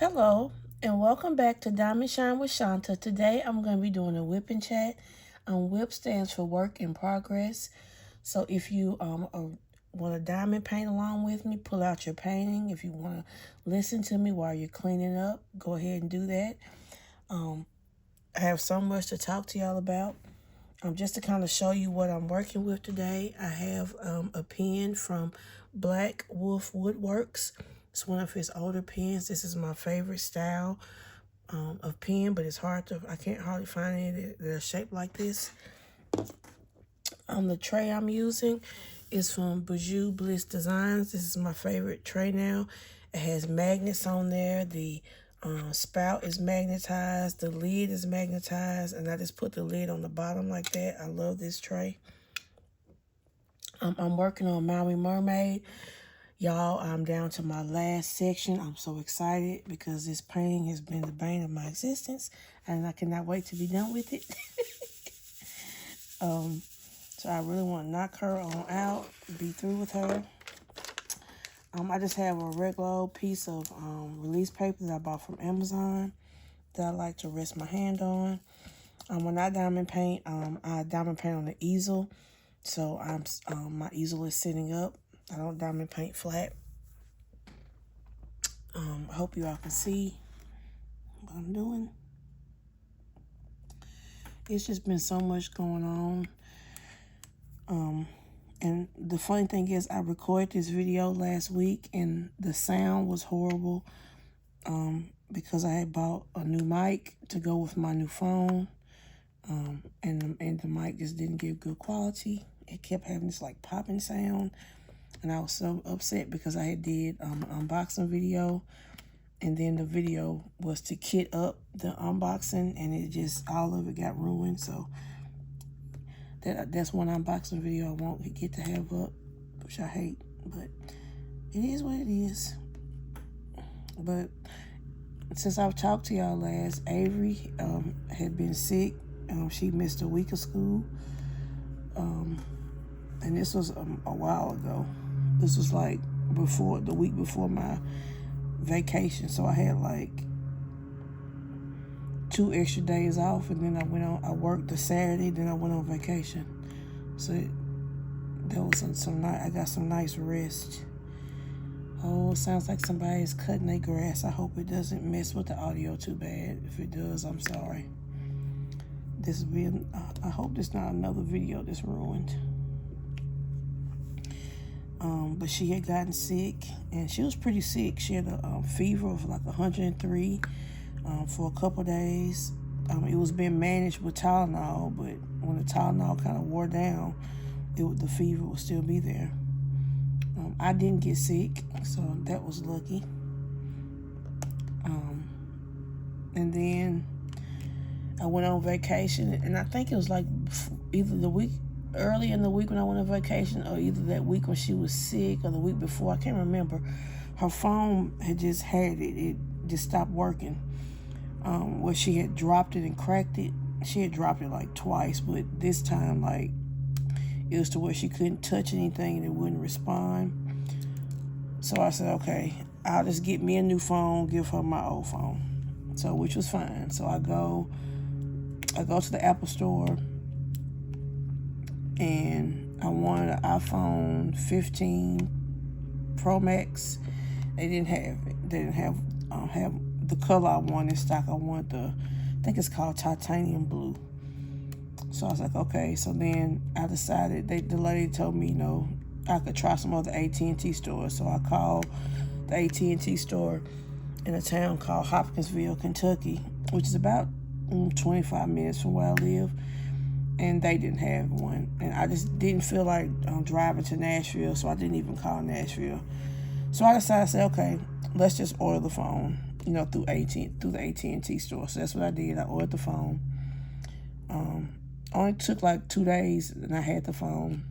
Hello, and welcome back to Diamond Shine with Shanta. Today I'm going to be doing a whip and chat. WIP stands for work in progress. So if you want to diamond paint along with me, pull out your painting. If you want to listen to me while you're cleaning up, go ahead and do that. I have so much to talk to y'all about. Just to kind of show you what I'm working with today, I have a pen from Black Wolf Woodworks. It's one of his older pens. This is my favorite style of pen, but it's hard to, I can't hardly find any that are shaped like this. The tray I'm using is from Bijou Bliss Designs. This is my favorite tray now. It has magnets on there. The spout is magnetized. The lid is magnetized. And I just put the lid on the bottom like that. I love this tray. I'm working on Maui Mermaid. Y'all, I'm down to my last section. I'm so excited because this painting has been the bane of my existence. And I cannot wait to be done with it. So I really want to knock her on out, be through with her. I just have a regular old piece of release paper that I bought from Amazon that I like to rest my hand on. When I diamond paint, I diamond paint on the easel. So my easel is sitting up. I don't diamond paint flat. I hope you all can see what I'm doing. It's just been so much going on. And the funny thing is, I recorded this video last week and the sound was horrible because I had bought a new mic to go with my new phone. And the mic just didn't give good quality. It kept having this like popping sound. And I was so upset because I had did an unboxing video. And then the video was to kit up the unboxing and it just, all of it got ruined. So that's one unboxing video I won't get to have up, which I hate, but it is what it is. But since I've talked to y'all last, Avery had been sick. She missed a week of school. And this was a while ago. This was like the week before my vacation. So I had like 2 extra days off, and then I worked the Saturday, then I went on vacation. So that was I got some nice rest. Oh, it sounds like somebody's cutting their grass. I hope it doesn't mess with the audio too bad. If it does, I'm sorry. I hope this not another video that's ruined. But she had gotten sick, and she was pretty sick. She had a fever of like 103. For a couple days. It was being managed with Tylenol, but when the Tylenol kind of wore down, the fever would still be there. I didn't get sick, so that was lucky. And then I went on vacation, and I think it was like either the week early in the week when I went on vacation, or either that week when she was sick, or the week before. I can't remember. Her phone had just had it. It just stopped working. Where she had dropped it and cracked it. She had dropped it like twice, but this time like it was to where she couldn't touch anything and it wouldn't respond. So I said, okay, I'll just get me a new phone, give her my old phone. So, which was fine. So I go to the Apple store and I wanted an iPhone 15 Pro Max. They didn't have it. They didn't have the color I wanted in stock. I want I think it's called titanium blue. So I was like, okay. So then I decided, the lady told me, I could try some other AT&T stores. So I called the AT&T store in a town called Hopkinsville, Kentucky, which is about 25 minutes from where I live. And they didn't have one. And I just didn't feel like driving to Nashville, so I didn't even call Nashville. So I decided, I said, okay, let's just order the phone, through the AT&T store. So that's what I did. I ordered the phone. Only took like 2 days, and I had the phone.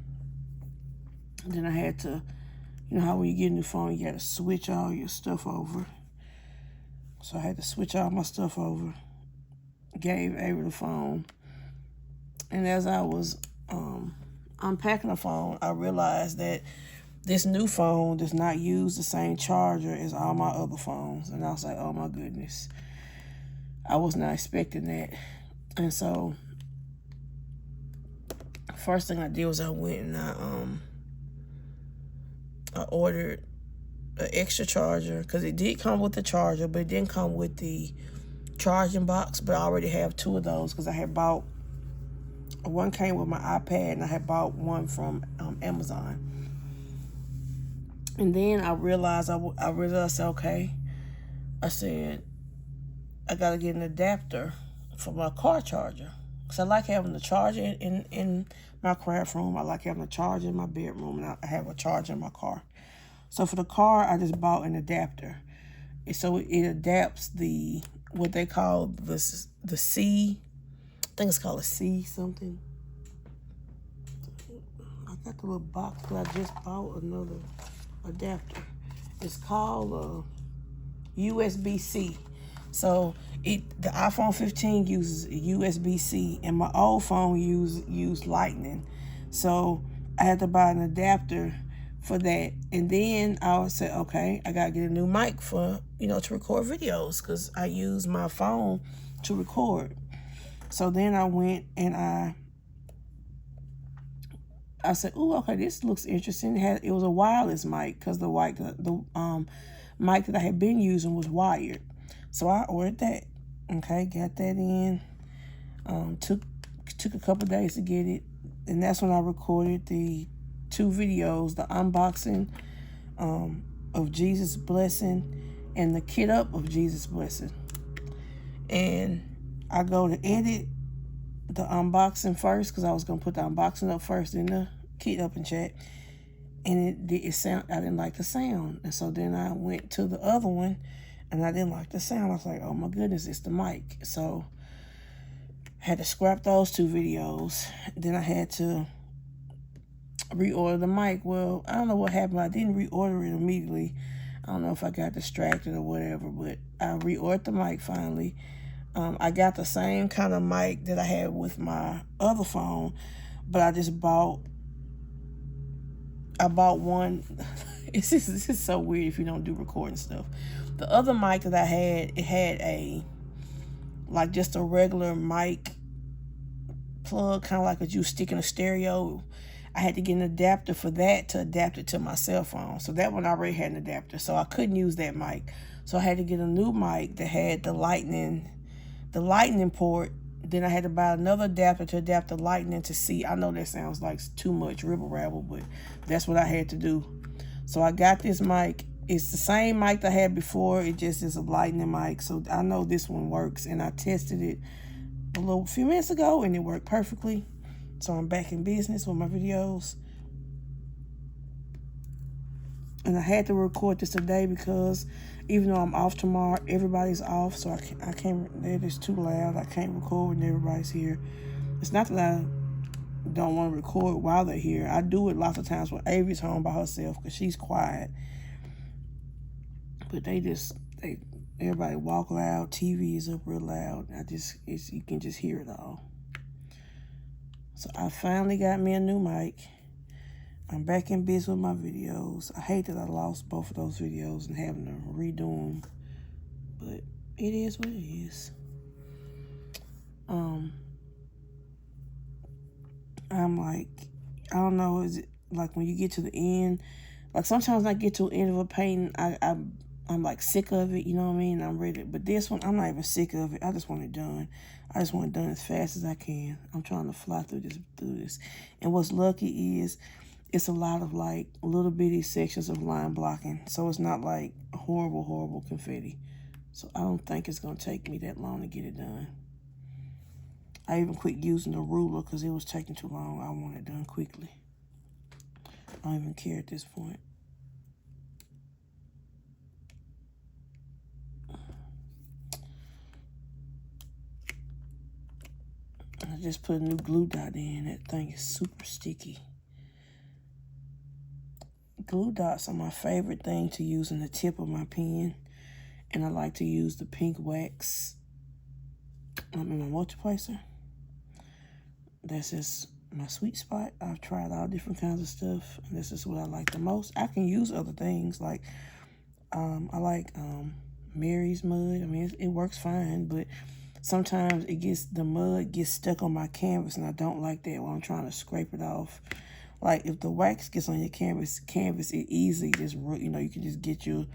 Then I had to, how when you get a new phone, you got to switch all your stuff over. So I had to switch all my stuff over. Gave Avery the phone. And as I was unpacking the phone, I realized that this new phone does not use the same charger as all my other phones. And I was like, oh my goodness. I was not expecting that. And so first thing I did was I went and I ordered an extra charger, because it did come with the charger, but it didn't come with the charging box. But I already have 2 of those, because I had bought one, came with my iPad, and I had bought one from Amazon. And then I realized okay, I said I gotta get an adapter for my car charger, because I like having the charger in my craft room. I like having a charger in my bedroom, and I have a charger in my car. So for the car, I just bought an adapter. And so it adapts what they call the C, I think it's called a C something. I got the little box, but I just bought another adapter. It's called USB-C. So the iPhone 15 uses USB-C, and my old phone used Lightning. So I had to buy an adapter for that. And then I would say, okay, I gotta get a new mic for, to record videos, because I use my phone to record. So then I went and I said, "Ooh, okay, this looks interesting." It was a wireless mic, because the mic that I had been using was wired. So I ordered that. Okay, got that in. Took a couple days to get it, and that's when I recorded the 2 videos: the unboxing of Jesus Blessing and the kit up of Jesus Blessing. And I go to edit the unboxing first, because I was gonna put the unboxing up first, then the kit up and chat. And I didn't like the sound. And so then I went to the other one, and I didn't like the sound. I was like, oh my goodness, it's the mic. So I had to scrap those 2 videos. Then I had to reorder the mic. Well, I don't know what happened. I didn't reorder it immediately. I don't know if I got distracted or whatever, but I reordered the mic finally. I got the same kind of mic that I had with my other phone, but I bought one. This is so weird if you don't do recording stuff. The other mic that I had, it had just a regular mic plug, kind of like you stick in a stereo. I had to get an adapter for that to adapt it to my cell phone. So that one already had an adapter, so I couldn't use that mic. So I had to get a new mic that had the lightning port. Then I had to buy another adapter to adapt the lightning to see. I know that sounds like too much ribble rabble, but that's what I had to do. So I got this mic. It's the same mic that I had before. It just is a lightning mic. So I know this one works, and I tested it a few minutes ago, and it worked perfectly. So I'm back in business with my videos. And I had to record this today, because even though I'm off tomorrow, everybody's off. So I can't, it's too loud. I can't record when everybody's here. It's not that I don't want to record while they're here. I do it lots of times when Avery's home by herself, because she's quiet. But everybody walk loud. TV is up real loud. You can just hear it all. So I finally got me a new mic. I'm back in business with my videos. I hate that I lost both of those videos and having to redo them, but it is what it is. I'm like, I don't know, is it like when you get to the end, like sometimes I get to the end of a painting, I'm like sick of it, you know what I mean? I'm ready. But this one, I'm not even sick of it. I just want it done. I just want it done as fast as I can. I'm trying to fly through this. And what's lucky is it's a lot of like little bitty sections of line blocking. So it's not like horrible, horrible confetti. So I don't think it's going to take me that long to get it done. I even quit using the ruler because it was taking too long. I want it done quickly. I don't even care at this point. I just put a new glue dot in. That thing is super sticky. Glue dots are my favorite thing to use in the tip of my pen. And I like to use the pink wax in my multiplacer. That's just my sweet spot. I've tried all different kinds of stuff, and this is what I like the most. I can use other things, like, I like Mary's mud. I mean, it works fine, but sometimes the mud gets stuck on my canvas, and I don't like that when I'm trying to scrape it off. Like, if the wax gets on your canvas, it easily just, you know, you can just get you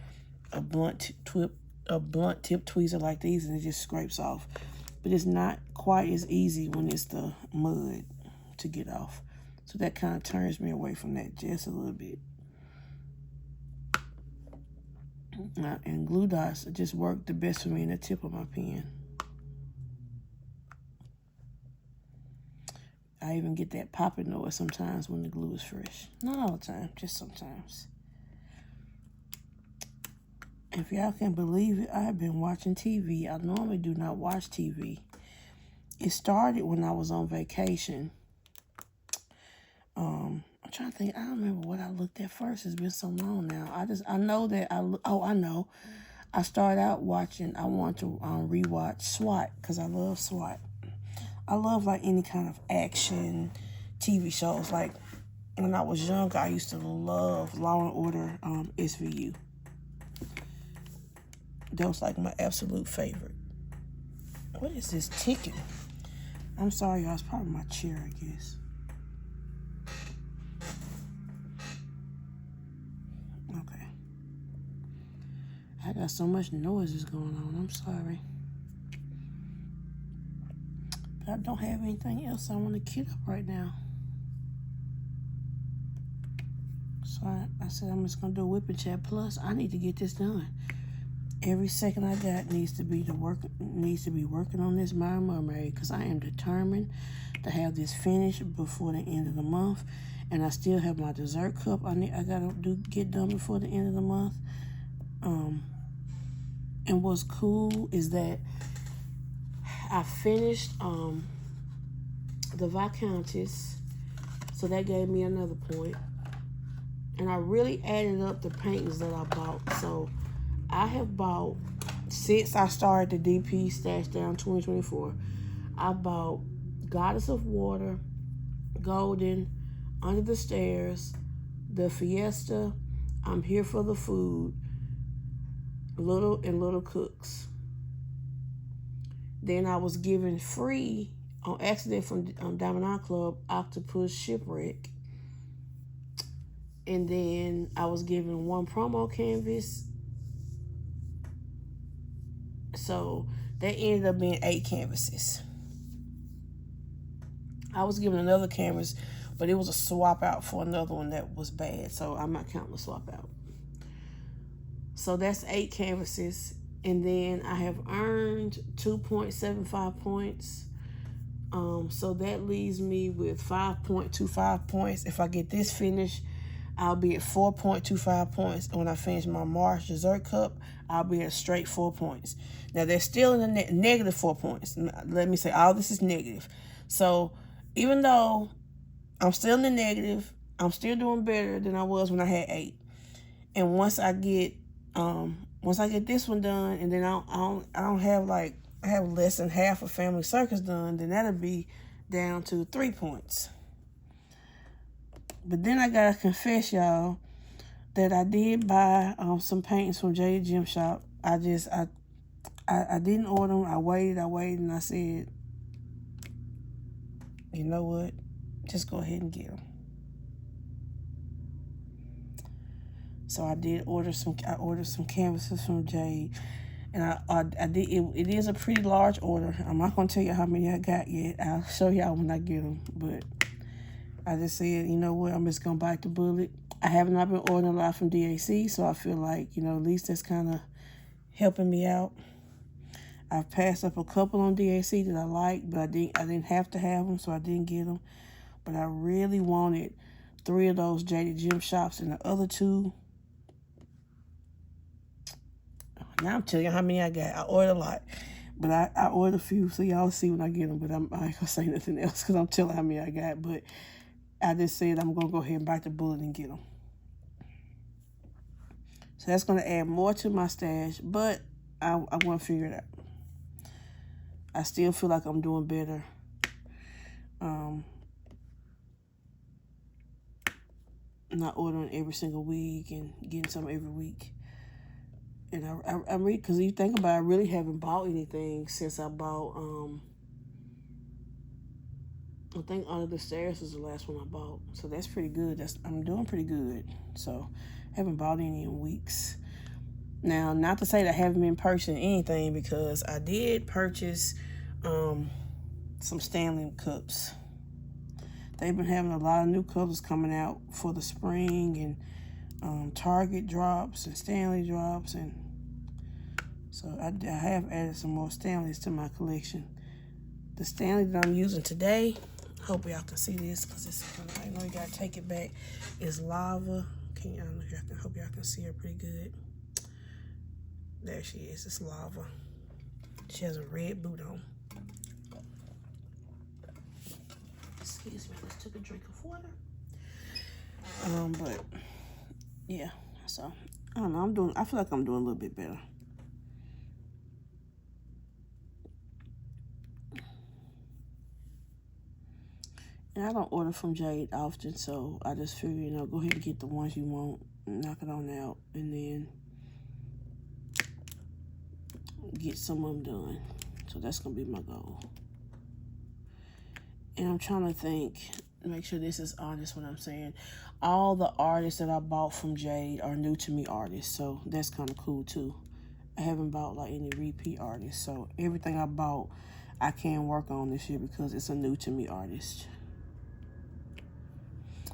a blunt tip tweezer like these, and it just scrapes off. But it's not quite as easy when it's the mud to get off. So that kind of turns me away from that just a little bit. And glue dots just work the best for me in the tip of my pen. I even get that popping noise sometimes when the glue is fresh. Not all the time, just sometimes. If y'all can believe it, I have been watching TV. I normally do not watch TV. It started when I was on vacation. I'm trying to think. I don't remember what I looked at first. It's been so long now. I know that I know. I started out watching. I want to rewatch SWAT because I love SWAT. I love like any kind of action TV shows. Like when I was younger, I used to love Law and Order SVU. That was like my absolute favorite. What is this ticking? I'm sorry, y'all. It's probably my chair, I guess. Okay. I got so much noises going on. I'm sorry. But I don't have anything else I want to get up right now. So I said I'm just going to do a WIP and chat. Plus, I need to get this done. Every second I got needs to be working on this My Mermaid, because I am determined to have this finished before the end of the month. And I still have my dessert cup I gotta get done before the end of the month. And what's cool is that I finished the Viscountess, so that gave me another point. And I really added up the paintings that I bought. So I have bought, since I started the DP Stash Down 2024, I bought Goddess of Water, Golden, Under the Stairs, The Fiesta, I'm Here for the Food, Little Cooks. Then I was given free on accident from Diamond Eye Club, Octopus Shipwreck. And then I was given one promo canvas. So that ended up being 8 canvases. I was given another canvas, but it was a swap out for another one that was bad. So I'm not counting the swap out. So that's 8 canvases. And then I have earned 2.75 points. So that leaves me with 5.25 points. If I get this finished, I'll be at 4.25 points. And when I finish my Mars Dessert Cup, I'll be at straight 4 points. Now, they're still in the negative 4 points. Let me say, all this is negative. So, even though I'm still in the negative, I'm still doing better than I was when I had 8. And once I get this one done, and then I have less than half of Family Circus done, then that'll be down to 3 points. But then I gotta confess, y'all, that I did buy some paintings from J Gem Shop. I didn't order them. I waited, and I said, you know what? Just go ahead and get them. So I did order some. I ordered some canvases from Jade, and I did. It is a pretty large order. I'm not gonna tell you how many I got yet. I'll show y'all when I get them. But I just said, you know what? I'm just gonna bite the bullet. I have not been ordering a lot from DAC, so I feel like, you know, at least that's kind of helping me out. I've passed up a couple on DAC that I like, but I didn't have to have them, so I didn't get them. But I really wanted 3 of those Jaded Gem Shops, and the other 2. Now I'm telling you how many I got. I ordered a lot, but I ordered a few, so y'all see when I get them. But I ain't gonna say nothing else because I'm telling how many I got. But I just said I'm gonna go ahead and bite the bullet and get them. So that's gonna add more to my stash, but I want to figure it out. I still feel like I'm doing better. not ordering every single week and getting some every week. And I read, because you think about it, I really haven't bought anything since I bought, I think Under the Stairs was the last one I bought. So that's pretty good. I'm doing pretty good. So I haven't bought any in weeks. Now, not to say that I haven't been purchasing anything, because I did purchase some Stanley cups. They've been having a lot of new colors coming out for the spring, and Target drops and Stanley drops, and so I have added some more Stanleys to my collection. The Stanley that I'm using today, hope y'all can see this, because I know you gotta take it back, is Lava. I hope y'all can see her pretty good. There she is. It's Lava. She has a red boot on. Excuse me, I just took a drink of water. But yeah, so I don't know. I feel like I'm doing a little bit better. And I don't order from Jade often, so I just figure, go ahead and get the ones you want, knock it on out, and then get some of them done. So that's gonna be my goal. And I'm trying to think, make sure this is honest what I'm saying. All the artists that I bought from Jade are new to me artists, so that's kind of cool too. I haven't bought like any repeat artists, so everything I bought I can work on this year because it's a new to me artist.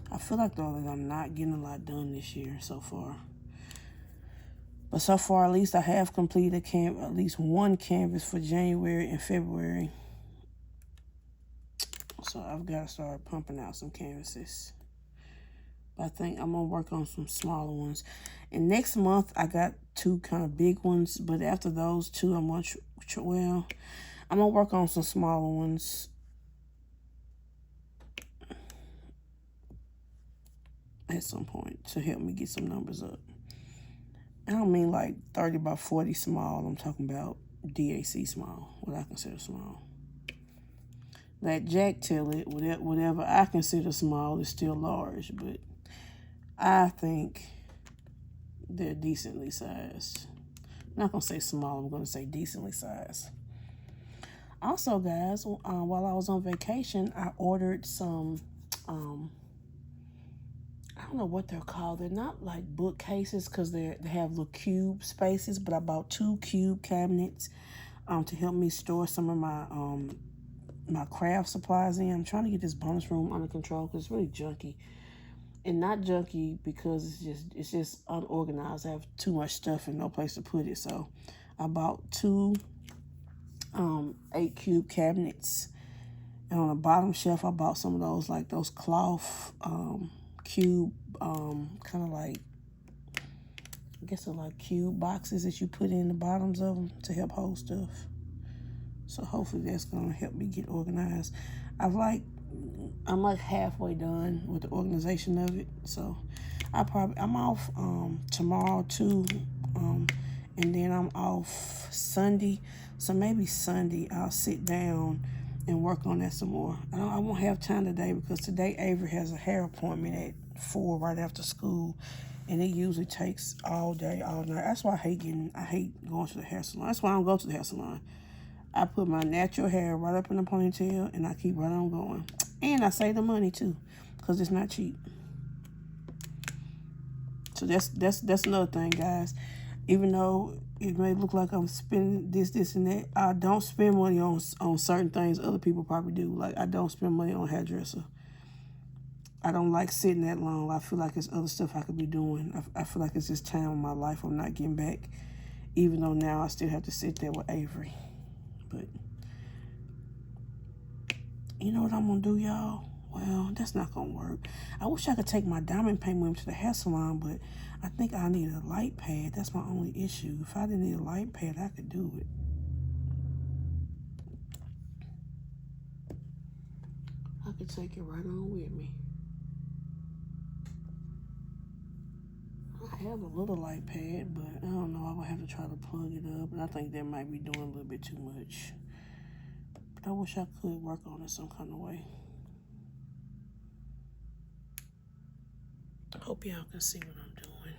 I feel like though that I'm not getting a lot done this year so far. But so far, at least I have completed at least one canvas for January and February. So I've got to start pumping out some canvases. But I think I'm going to work on some smaller ones. And next month, I got 2 kind of big ones. But after those 2, I'm going to work on some smaller ones. At some point to help me get some numbers up. I don't mean like 30 by 40 small. I'm talking about DAC small, what I consider small. That Jack Tillet, whatever I consider small, is still large, but I think they're decently sized. I'm not going to say small, I'm going to say decently sized. Also, guys, while I was on vacation, I ordered some, I don't know what they're called. They're not like bookcases because they have little cube spaces, but I bought 2 cube cabinets to help me store some of my my craft supplies in. I'm trying to get this bonus room under control because it's really junky. And not junky because it's just unorganized. I have too much stuff and no place to put it. So I bought 2 8 cube cabinets. And on the bottom shelf, I bought some of those, like those cloth cube, kind of like, I guess they're like cube boxes that you put in the bottoms of them to help hold stuff. So hopefully that's gonna help me get organized. I'm like halfway done with the organization of it. So I'm off tomorrow too, and then I'm off Sunday. So maybe Sunday I'll sit down and work on that some more. I won't have time today because today Avery has a hair appointment at 4 right after school, and it usually takes all day, all night. That's why I hate going to the hair salon. That's why I don't go to the hair salon. I put my natural hair right up in the ponytail, and I keep right on going. And I save the money too, because it's not cheap. So that's another thing, guys. Even though it may look like I'm spending this, and that, I don't spend money on certain things other people probably do. Like, I don't spend money on a hairdresser. I don't like sitting that long. I feel like there's other stuff I could be doing. I feel like it's this time of my life I'm not getting back, even though now I still have to sit there with Avery. But you know what I'm going to do, y'all? Well, that's not going to work. I wish I could take my diamond paint with me to the hair salon, but I think I need a light pad. That's my only issue. If I didn't need a light pad, I could do it. I could take it right on with me. I have a little light pad, but I don't know. I would have to try to plug it up, and I think that might be doing a little bit too much. But I wish I could work on it some kind of way. Hope y'all can see what I'm doing.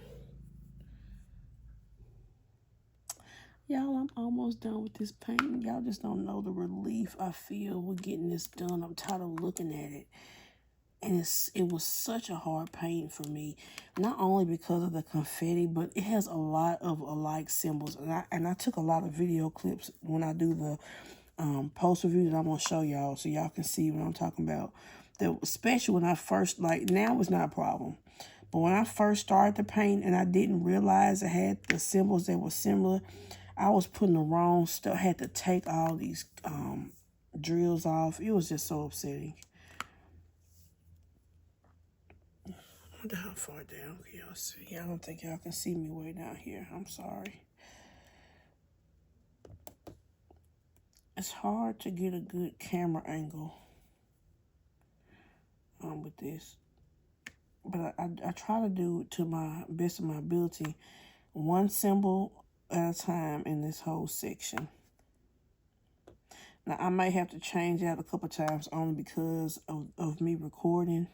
Y'all, I'm almost done with this painting. Y'all just don't know the relief I feel with getting this done. I'm tired of looking at it. And it was such a hard paint for me, not only because of the confetti, but it has a lot of alike symbols. And I took a lot of video clips when I do the post review that I'm going to show y'all so y'all can see what I'm talking about. That, especially when I first, like, now it's not a problem. But when I first started to paint and I didn't realize I had the symbols that were similar, I was putting the wrong stuff. I had to take all these drills off. It was just so upsetting. I wonder how far down can y'all see. I don't think y'all can see me way down here. I'm sorry. It's hard to get a good camera angle with this. But I try to do it to my best of my ability. One symbol at a time in this whole section. Now, I may have to change that a couple times only because of me recording.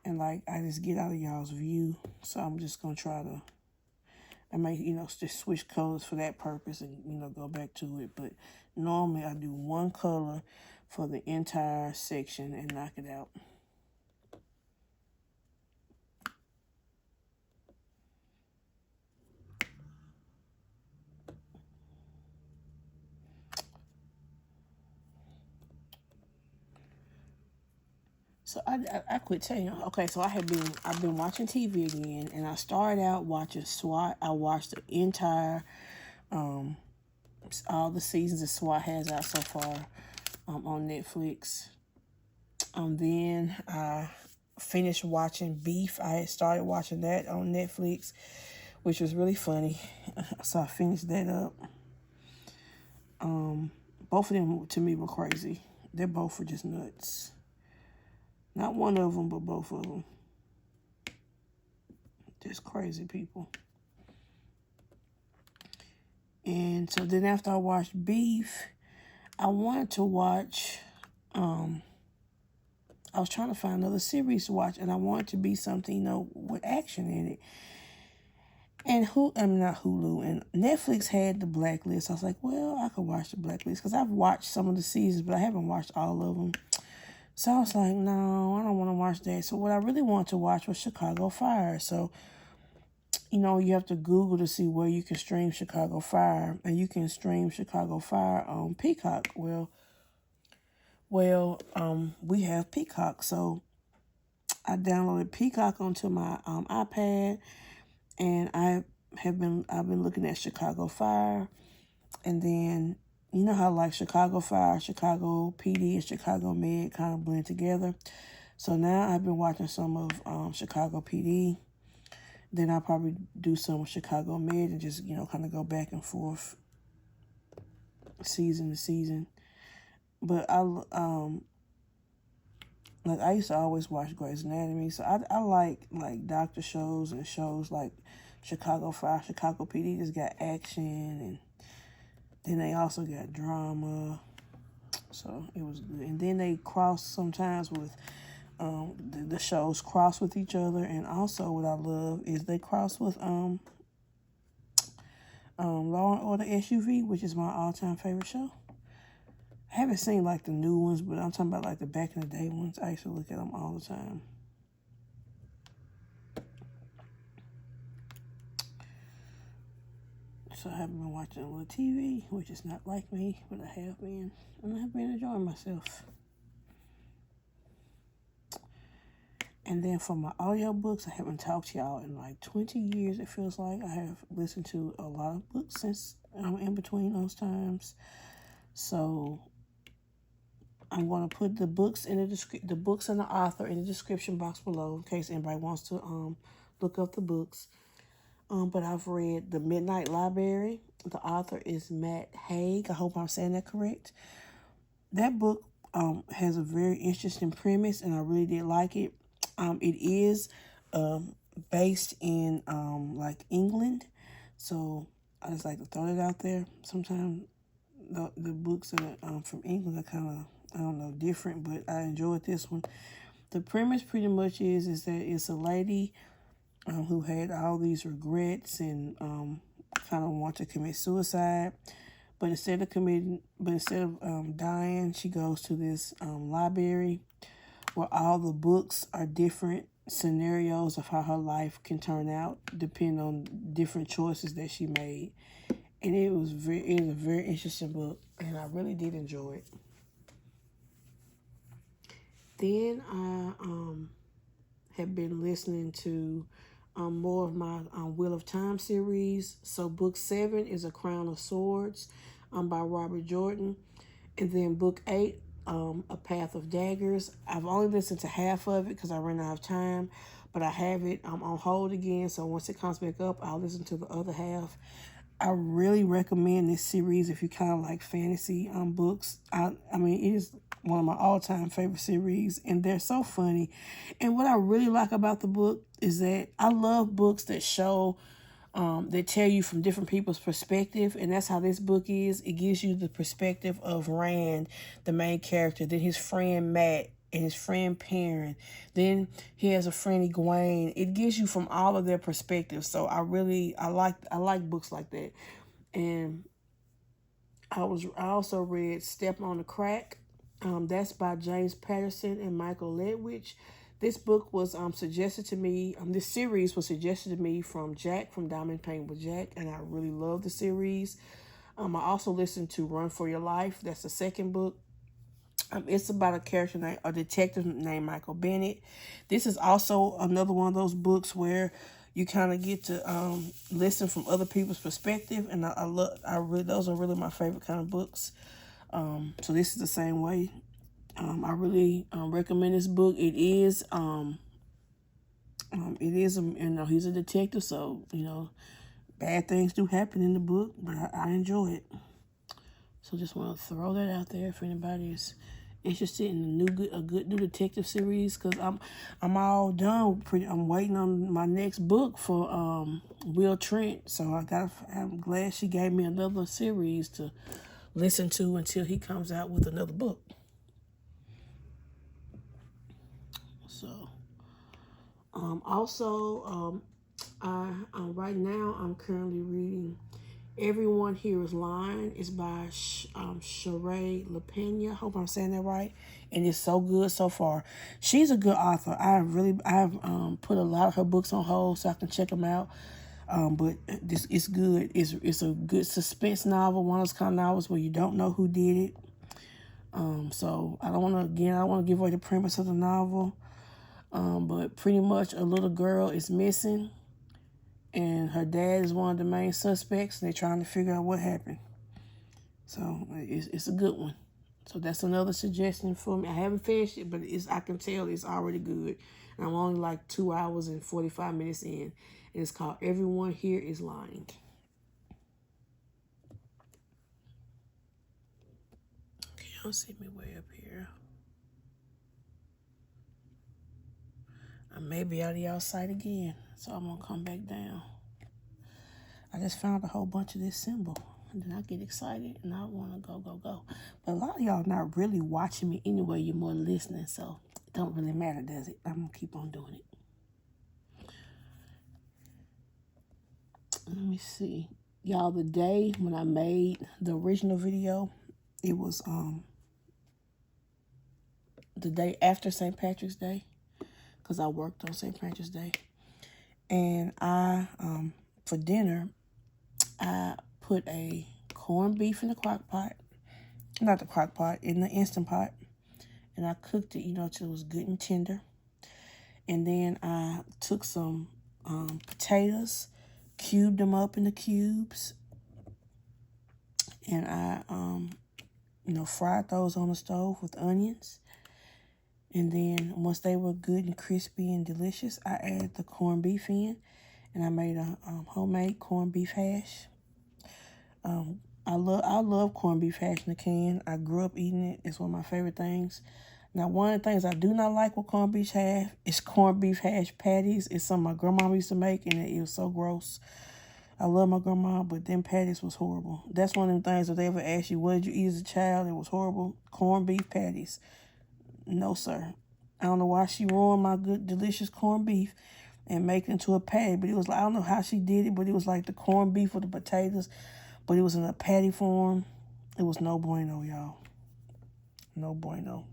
And, like, I just get out of y'all's view. So I'm just going to try to, I may, just switch colors for that purpose and, go back to it. But normally I do one color for the entire section and knock it out. So I quit telling you. Okay, so I've been watching TV again, and I started out watching SWAT. I watched the entire all the seasons that SWAT has out so far on Netflix. Then I finished watching Beef. I had started watching that on Netflix, which was really funny. So I finished that up. Both of them to me were crazy. They both were just nuts. Not one of them, but both of them. Just crazy people. And so then after I watched Beef, I wanted to watch, I was trying to find another series to watch, and I wanted to be something, with action in it. And not Hulu, and Netflix had the Blacklist. I was like, well, I could watch the Blacklist, because I've watched some of the seasons, but I haven't watched all of them. So I was like, no, I don't want to watch that. So what I really wanted to watch was Chicago Fire. So, you have to Google to see where you can stream Chicago Fire. And you can stream Chicago Fire on Peacock. Well, we have Peacock. So I downloaded Peacock onto my iPad. And I've been looking at Chicago Fire. And then, you know how like Chicago Fire, Chicago PD, and Chicago Med kind of blend together. So now I've been watching some of Chicago PD. Then I'll probably do some of Chicago Med and just, kind of go back and forth season to season. But I used to always watch Grey's Anatomy. So I like doctor shows and shows like Chicago Fire, Chicago PD just got action, and then they also got drama. So it was good. And then they cross sometimes with, the shows cross with each other. And also what I love is they cross with Law and Order SUV, which is my all-time favorite show. I haven't seen like the new ones, but I'm talking about like the back in the day ones. I used to look at them all the time. So I haven't been watching a little TV, which is not like me, but I have been. And I have been enjoying myself. And then for my audiobooks, I haven't talked to y'all in like 20 years, it feels like. I have listened to a lot of books since in between those times. So I'm going to put the books in the books and the author in the description box below in case anybody wants to look up the books. But I've read The Midnight Library. The author is Haig. I hope I'm saying that correct. That book has a very interesting premise, and I really did like it. It is based in like England, so I just like to throw it out there. Sometimes the books that are from England are kind of, I don't know, different, but I enjoyed this one. The premise pretty much is that it's a lady who had all these regrets and kind of want to commit suicide. But instead of dying, she goes to this library where all the books are different scenarios of how her life can turn out, depending on different choices that she made. And it was a very interesting book, and I really did enjoy it. Then I have been listening to more of my Wheel of Time series. So book 7 is A Crown of Swords by Robert Jordan. And then book 8, A Path of Daggers. I've only listened to half of it because I ran out of time. But I have it on hold again. So once it comes back up, I'll listen to the other half. I really recommend this series if you kind of like fantasy books. I mean, it is one of my all-time favorite series, and they're so funny. And what I really like about the book is that I love books that show, that tell you from different people's perspective, and that's how this book is. It gives you the perspective of Rand, the main character, then his friend Matt, and his friend Perrin. Then he has a friend Egwene. It gives you from all of their perspectives. So I like books like that. And I also read Step on the Crack. That's by James Patterson and Michael Ledwidge. This book was suggested to me. This series was suggested to me from Jack from Diamond Paint with Jack, and I really love the series. I also listened to Run for Your Life. That's the second book. It's about a detective named Michael Bennett. This is also another one of those books where you kind of get to listen from other people's perspective, and those are really my favorite kind of books. So this is the same way. I really recommend this book. He's a detective, so bad things do happen in the book, but I enjoy it. So just want to throw that out there if anybody is interested in a good new detective series, because I'm all done. I'm waiting on my next book for Will Trent. So I'm glad she gave me another series to listen to until he comes out with another book. So right now I'm currently reading Everyone Here Is Lying. It's by Shari, Lapena. Hope I'm saying that right. And it's so good so far. She's a good author. I've put a lot of her books on hold so I can check them out. But it's good. It's a good suspense novel. One of those kind of novels where you don't know who did it. So I don't want to give away the premise of the novel. But pretty much a little girl is missing, and her dad is one of the main suspects, and they're trying to figure out what happened. So it's a good one. So that's another suggestion for me. I haven't finished it, but I can tell it's already good. And I'm only like 2 hours and 45 minutes in. And it's called Everyone Here Is Lying. Okay, y'all see me way up here. I may be out of y'all sight again, so I'm going to come back down. I just found a whole bunch of this symbol, and then I get excited, and I want to go. But a lot of y'all not really watching me anyway. You're more listening, so it don't really matter, does it? I'm going to keep on doing it. Let me see. Y'all, the day when I made the original video, it was the day after St. Patrick's Day, because I worked on St. Patrick's Day. And I, for dinner, I put a corned beef in the crock pot. Not the crock pot, in the Instant Pot. And I cooked it, till it was good and tender. And then I took some potatoes, cubed them up into cubes. And I, fried those on the stove with onions. And then once they were good and crispy and delicious, I added the corned beef in, and I made a homemade corned beef hash. I love corned beef hash in a can. I grew up eating it. It's one of my favorite things. Now, one of the things I do not like with corned beef hash is corned beef hash patties. It's something my grandma used to make, and it was so gross. I love my grandma, but them patties was horrible. That's one of them things that they ever ask you, what did you eat as a child? It was horrible. Corned beef patties. No, sir. I don't know why she ruined my good, delicious corned beef and make it into a patty. But it was like, I don't know how she did it, but it was like the corned beef with the potatoes, but it was in a patty form. It was no bueno, y'all. No bueno.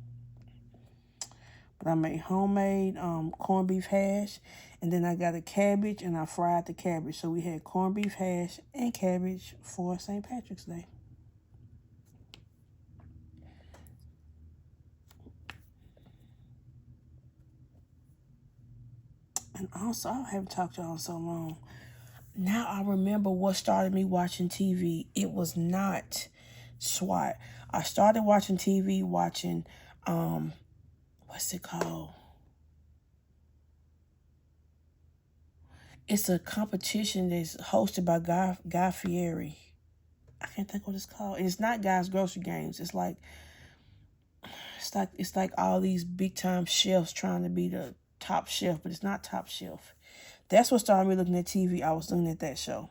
But I made homemade corned beef hash, and then I got a cabbage, and I fried the cabbage. So we had corned beef hash and cabbage for St. Patrick's Day. And also, I haven't talked to y'all in so long. Now I remember what started me watching TV. It was not SWAT. I started watching TV watching, what's it called? It's a competition that's hosted by Guy Fieri. I can't think what it's called. It's not Guy's Grocery Games. It's like all these big time chefs trying to be the top chef, but it's not Top Chef. That's what started me looking at TV. I was looking at that show.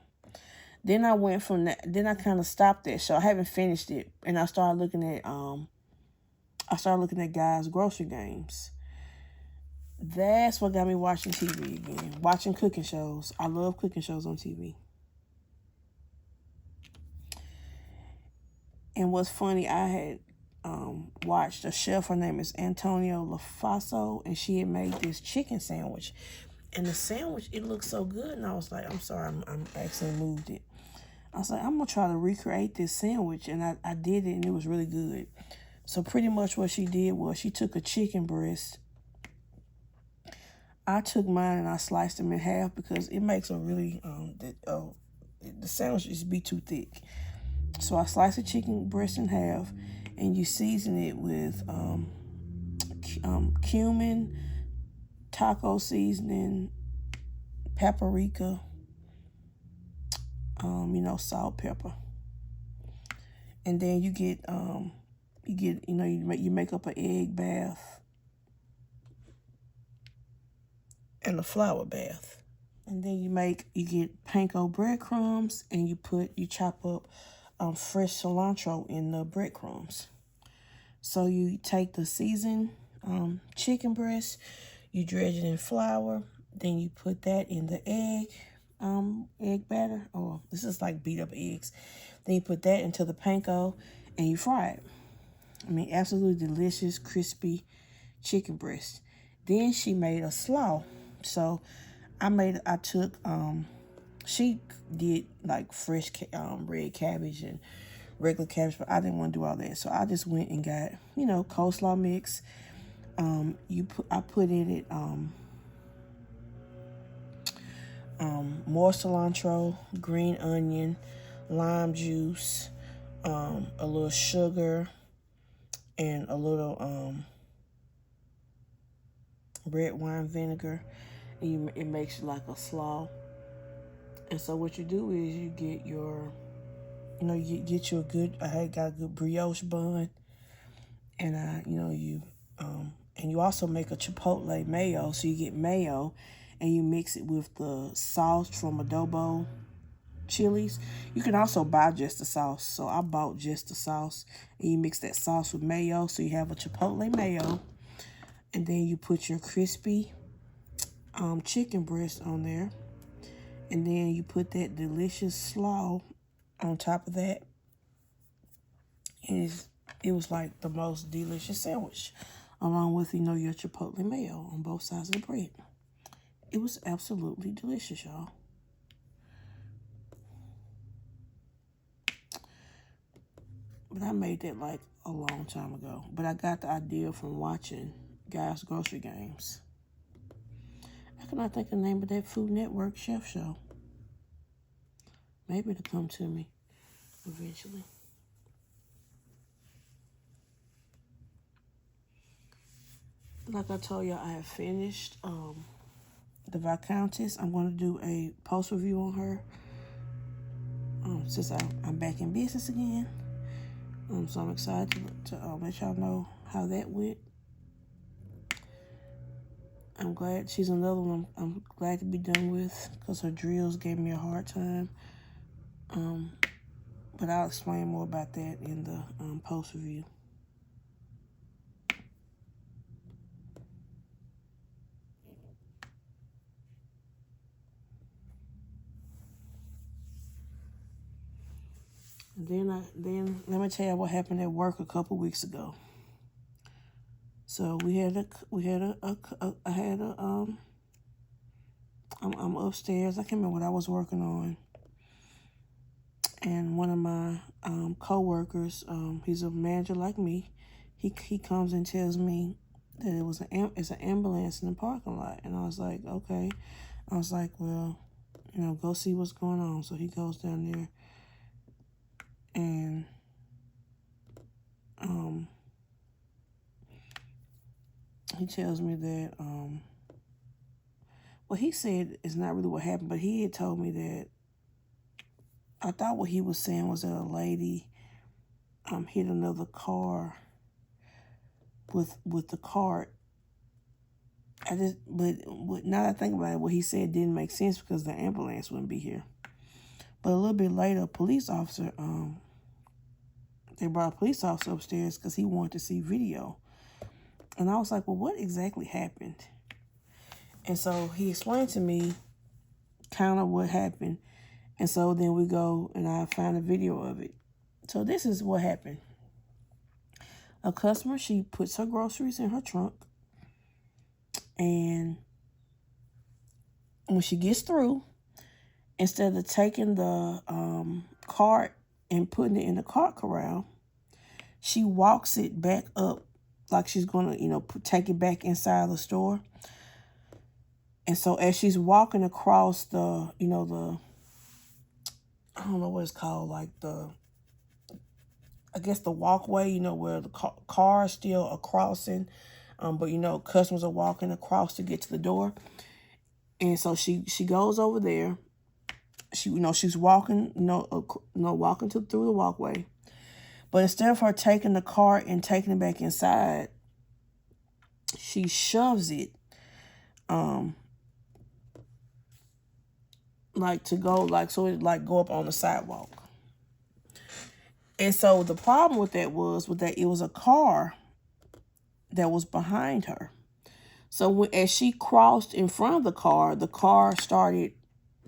Then I went from that. Then I kind of stopped that show. I haven't finished it, and I started looking at Guy's Grocery Games. That's what got me watching TV again. Watching cooking shows. I love cooking shows on TV. And what's funny, I had watched a chef. Her name is Antonio LaFaso, and she had made this chicken sandwich. And the sandwich, it looked so good, and I was like, I'm sorry, I'm actually moved it. I was like, I'm going to try to recreate this sandwich, and I did it, and it was really good. So pretty much what she did was she took a chicken breast. I took mine, and I sliced them in half because it makes a really, the sandwich just be too thick. So I sliced the chicken breast in half, and you season it with cumin, taco seasoning, paprika, salt, pepper. And then you make up an egg bath and a flour bath. And then you get panko breadcrumbs, and you chop up fresh cilantro in the breadcrumbs. So you take the seasoned chicken breast, you dredge it in flour, then you put that in the egg batter. Oh, this is like beat up eggs. Then you put that into the panko and you fry it. I mean, absolutely delicious, crispy chicken breast. Then she made a slaw. So she did like fresh red cabbage and regular cabbage, but I didn't want to do all that. So I just went and got, coleslaw mix. I put in it more cilantro, green onion, lime juice, a little sugar, and a little red wine vinegar. And it makes you like a slaw. And so what you do is you get your, you get you a good, I had got a good brioche bun. And and you also make a chipotle mayo. So you get mayo and you mix it with the sauce from adobo chilies. You can also buy just the sauce. So I bought just the sauce, and you mix that sauce with mayo. So you have a chipotle mayo, and then you put your crispy chicken breast on there, and then you put that delicious slaw on top of that. And it was like the most delicious sandwich, along with, your chipotle mayo on both sides of the bread. It was absolutely delicious, y'all. But I made that like a long time ago. But I got the idea from watching Guys Grocery Games. I cannot think of the name of that Food Network chef show. Maybe it'll come to me eventually. Like I told y'all, I have finished the Viscountess. I'm going to do a post review on her since I'm back in business again. So I'm excited to let y'all know how that went. I'm glad she's another one I'm glad to be done with, because her drills gave me a hard time. But I'll explain more about that in the post review. Then let me tell you what happened at work a couple weeks ago. So I'm upstairs. I can't remember what I was working on. And one of my co-workers, he's a manager like me, he comes and tells me that it's an ambulance in the parking lot. And I was like, okay. I was like, well, go see what's going on. So he goes down there and he tells me that well, he said it's not really what happened, but he had told me that I thought what he was saying was that a lady hit another car with the cart. But now that I think about it, what he said didn't make sense because the ambulance wouldn't be here. But a little bit later, a police officer, they brought a police officer upstairs because he wanted to see video. And I was like, well, what exactly happened? And so he explained to me kind of what happened. And so then we go and I find a video of it. So this is what happened. A customer, she puts her groceries in her trunk. And when she gets through, instead of taking the cart and putting it in the cart corral, she walks it back up like she's going to, take it back inside the store. And so as she's walking across the, I don't know what it's called, like I guess the walkway, where the cars still are crossing, but, customers are walking across to get to the door. And so she goes over there. She's walking, walking through the walkway. But instead of her taking the cart and taking it back inside, she shoves it, so it go up on the sidewalk. And so the problem with that was that it was a car that was behind her. So as she crossed in front of the car started,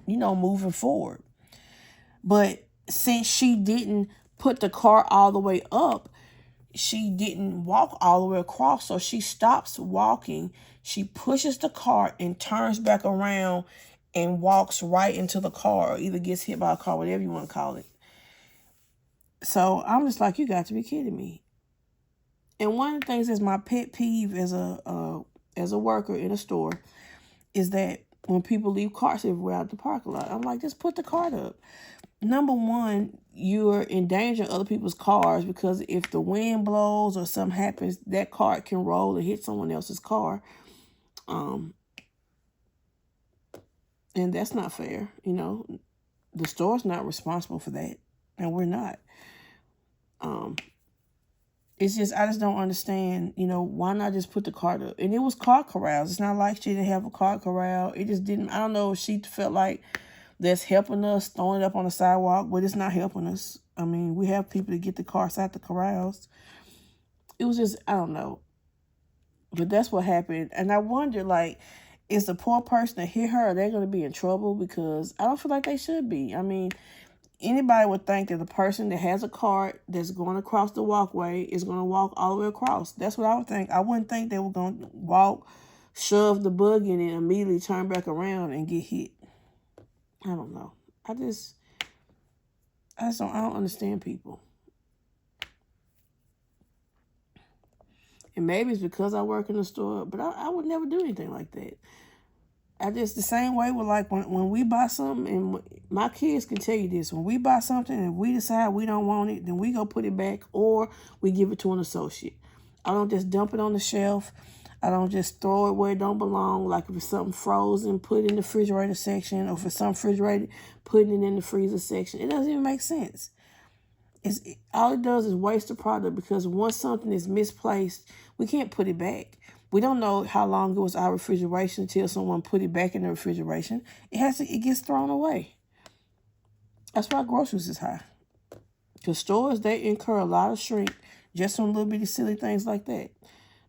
moving forward. But since she didn't put the car all the way up, she didn't walk all the way across. So she stops walking. She pushes the car and turns back around and walks right into the car, or either gets hit by a car, whatever you want to call it. So I'm just like, you got to be kidding me. And one of the things that's my pet peeve as a worker in a store is that when people leave carts everywhere out the parking lot, I'm like, just put the cart up. Number one, you're endangering other people's cars because if the wind blows or something happens, that cart can roll and hit someone else's car. And that's not fair. The store's not responsible for that. And we're not. It's just, I just don't understand, why not just put the cart up? And it was cart corrals. It's not like she didn't have a cart corral. It just didn't, I don't know if she felt like that's helping us, throwing it up on the sidewalk, but it's not helping us. I mean, we have people to get the carts out the corrals. It was just, I don't know. But that's what happened. And I wonder, is the poor person that hit her, are they going to be in trouble? Because I don't feel like they should be. I mean, anybody would think that the person that has a cart that's going across the walkway is going to walk all the way across. That's what I would think. I wouldn't think they were going to walk, shove the bug in, and immediately turn back around and get hit. I don't know. I don't understand people. And maybe it's because I work in the store, but I would never do anything like that. I just, the same way with when we buy something, and my kids can tell you this, when we buy something and we decide we don't want it, then we go put it back or we give it to an associate. I don't just dump it on the shelf. I don't just throw it where it don't belong. Like if it's something frozen, put it in the refrigerator section, or if it's something refrigerated, putting it in the freezer section. It doesn't even make sense. All it does is waste the product because once something is misplaced, we can't put it back. We don't know how long it was our refrigeration until someone put it back in the refrigeration. It gets thrown away. That's why groceries is high. Because stores, they incur a lot of shrink just on little bitty silly things like that.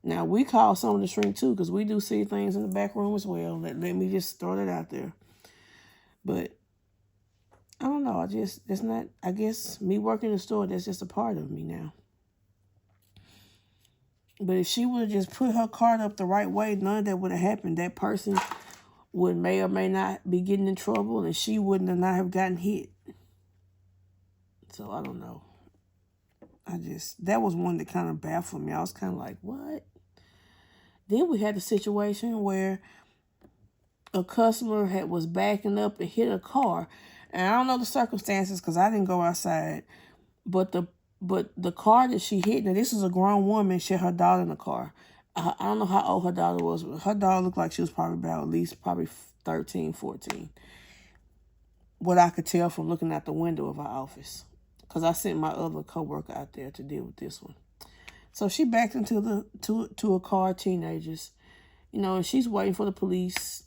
Now, we call some of the shrink too because we do see things in the back room as well. Let me just throw that out there. But I don't know. That's not, I guess me working in the store, that's just a part of me now. But if she would have just put her card up the right way, none of that would have happened. That person may or may not be getting in trouble, and she wouldn't have not have gotten hit. So I don't know. That was one that kind of baffled me. I was kind of like, what? Then we had a situation where a customer was backing up and hit a car. And I don't know the circumstances because I didn't go outside. But the car that she hit, now this is a grown woman, she had her daughter in the car. I don't know how old her daughter was, but her daughter looked like she was probably about at least 13, 14. What I could tell from looking out the window of our office. Because I sent my other coworker out there to deal with this one. So she backed into to a car of teenagers. You know, and she's waiting for the police.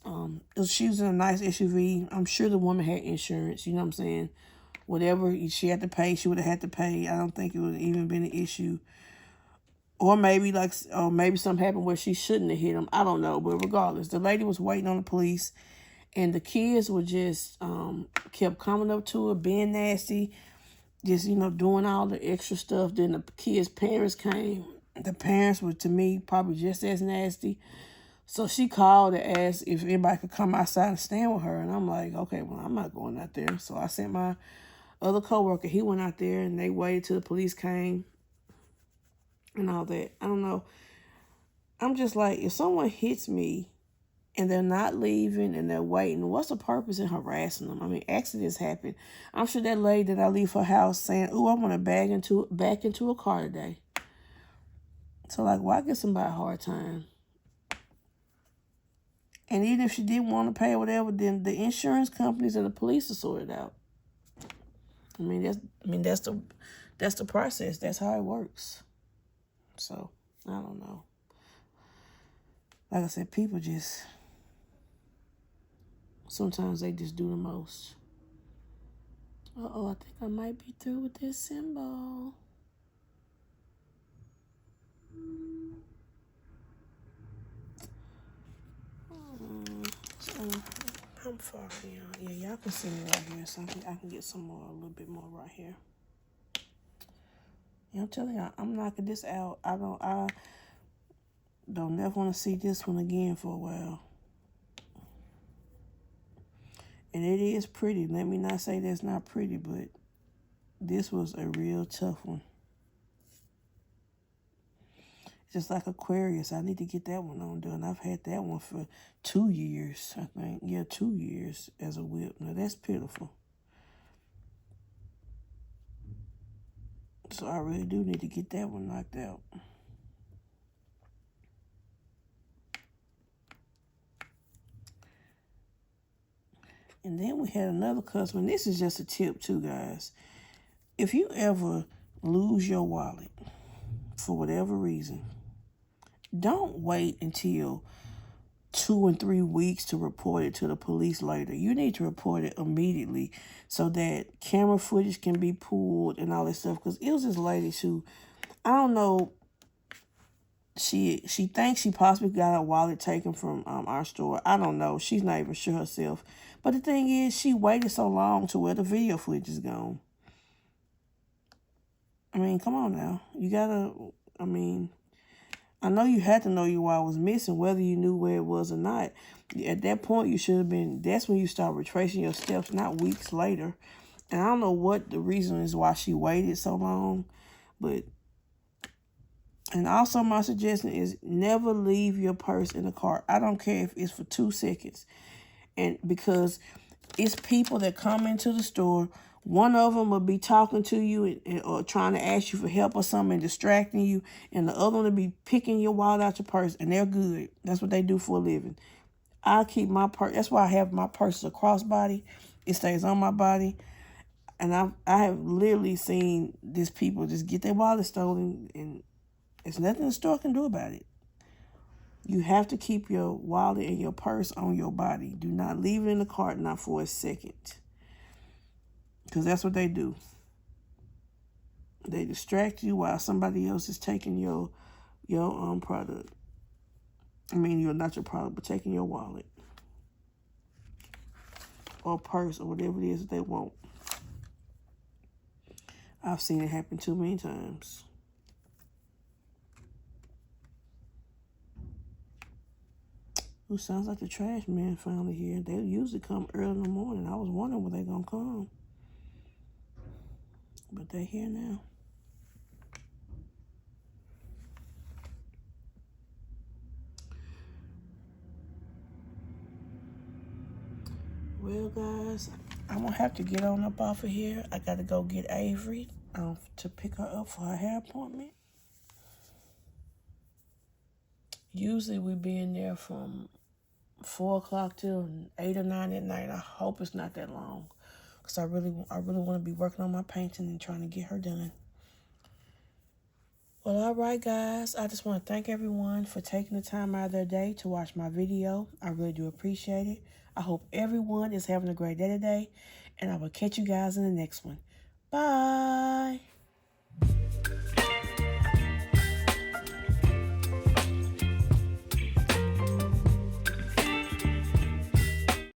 She was in a nice SUV. I'm sure the woman had insurance, you know what I'm saying? Whatever she had to pay, she would have had to pay. I don't think it would have even been an issue. Or maybe something happened where she shouldn't have hit him. I don't know. But regardless, the lady was waiting on the police. And the kids were just kept coming up to her, being nasty. Just, doing all the extra stuff. Then the kids' parents came. The parents were, to me, probably just as nasty. So she called and asked if anybody could come outside and stand with her. And I'm like, okay, well, I'm not going out there. So I sent my other coworker. He went out there and they waited till the police came and all that. I don't know. I'm just like, if someone hits me and they're not leaving and they're waiting, what's the purpose in harassing them? I mean, accidents happen. I'm sure that lady that I leave her house saying, "Ooh, I want to back into a car today." So, like, why give somebody a hard time? And even if she didn't want to pay or whatever, then the insurance companies and the police will sort it out. That's the process. That's how it works. So, I don't know. Like I said, people sometimes they just do the most. Uh-oh, I think I might be through with this symbol. I'm far here. Yeah, y'all can see me right here, so I can get a little bit more right here. I'm telling y'all, I'm knocking this out. I don't never want to see this one again for a while. And it is pretty. Let me not say that's not pretty, but this was a real tough one. Just like Aquarius, I need to get that one on done. I've had that one for 2 years, I think. Yeah, 2 years as a WIP. Now, that's pitiful. So I really do need to get that one knocked out. And then we had another customer. And this is just a tip too, guys. If you ever lose your wallet for whatever reason, don't wait until 2 and 3 weeks to report it to the police later. You need to report it immediately so that camera footage can be pulled and all that stuff. Because it was this lady who, I don't know, she thinks she possibly got her wallet taken from our store. I don't know. She's not even sure herself. But the thing is, she waited so long to where the video footage is gone. I mean, come on now. You gotta, I know you had to know your wallet was missing, whether you knew where it was or not. At that point, you should have been, that's when you start retracing your steps, not weeks later. And I don't know what the reason is why she waited so long, but, and also my suggestion is never leave your purse in the car. I don't care if it's for 2 seconds. And because it's people that come into the store, one of them will be talking to you or trying to ask you for help or something and distracting you. And the other one will be picking your wallet out your purse. And they're good. That's what they do for a living. I keep my purse. That's why I have my purse a crossbody. It stays on my body. And I have literally seen these people just get their wallet stolen. And there's nothing the store can do about it. You have to keep your wallet and your purse on your body. Do not leave it in the cart, not for a second. Because that's what they do. They distract you while somebody else is taking your product. Not your product, but taking your wallet. Or purse, or whatever it is that they want. I've seen it happen too many times. Ooh, sounds like the trash man finally here. They usually come early in the morning. I was wondering when they gonna come. But they're here now. Well, guys, I'm gonna have to get on up off of here. I gotta go get Avery to pick her up for her hair appointment. Usually we be in there from 4 o'clock till 8 or 9 at night. I hope it's not that long, because I really want to be working on my painting and trying to get her done. Well, all right, guys. I just want to thank everyone for taking the time out of their day to watch my video. I really do appreciate it. I hope everyone is having a great day today, and I will catch you guys in the next one. Bye.